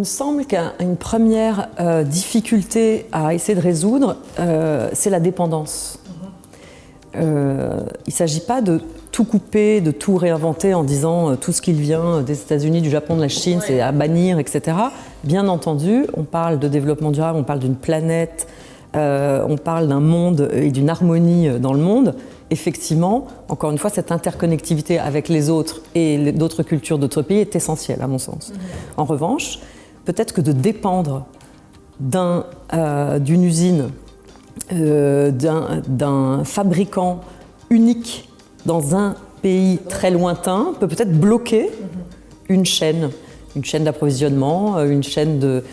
me semble qu'une première difficulté à essayer de résoudre, c'est la dépendance. Il ne s'agit pas de tout couper, de tout réinventer en disant tout ce qui vient des États-Unis, du Japon, de la Chine, c'est à bannir, etc. Bien entendu, on parle de développement durable, on parle d'une planète, on parle d'un monde et d'une harmonie dans le monde. Effectivement, encore une fois, cette interconnectivité avec les autres et d'autres cultures d'autres pays est essentielle, à mon sens. En revanche, peut-être que de dépendre d'une usine, d'un fabricant unique dans un pays très lointain peut peut-être bloquer une chaîne d'approvisionnement, une chaîne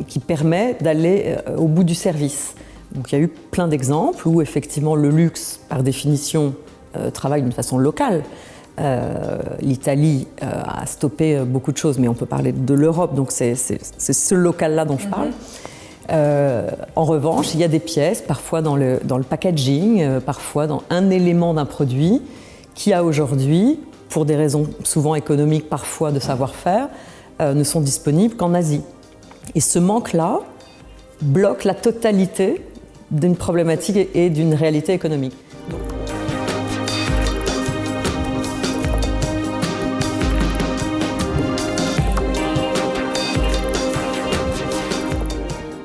qui permet d'aller au bout du service. Donc il y a eu plein d'exemples où effectivement le luxe, par définition, travaille d'une façon locale. L'Italie a stoppé beaucoup de choses, mais on peut parler de l'Europe, donc c'est ce local-là dont je parle. En revanche, il y a des pièces, parfois dans le packaging, parfois dans un élément d'un produit, qui a aujourd'hui, pour des raisons souvent économiques, parfois de savoir-faire, ne sont disponibles qu'en Asie. Et ce manque-là bloque la totalité d'une problématique et d'une réalité économique.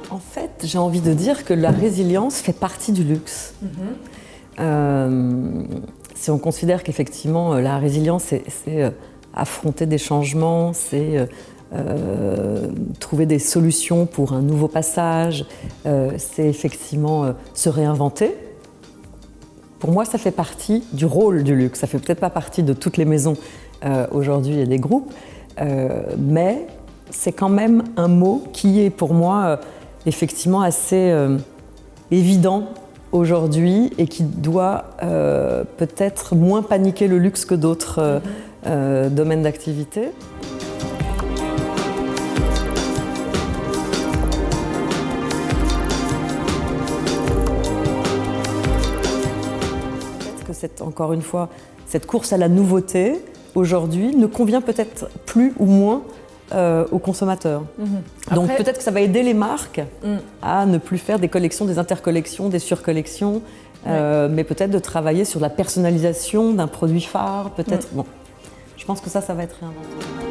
En fait, j'ai envie de dire que la résilience fait partie du luxe. Si on considère qu'effectivement la résilience, c'est affronter des changements, c'est trouver des solutions pour un nouveau passage, c'est effectivement se réinventer. Pour moi, ça fait partie du rôle du luxe. Ça fait peut-être pas partie de toutes les maisons aujourd'hui et des groupes, mais c'est quand même un mot qui est pour moi effectivement assez évident aujourd'hui et qui doit peut-être moins paniquer le luxe que d'autres domaines d'activité. Encore une fois, cette course à la nouveauté, aujourd'hui, ne convient peut-être plus ou moins aux consommateurs. Donc peut-être que ça va aider les marques à ne plus faire des collections, des intercollections, des surcollections, mais peut-être de travailler sur la personnalisation d'un produit phare, peut-être. Bon, je pense que ça va être réinventé.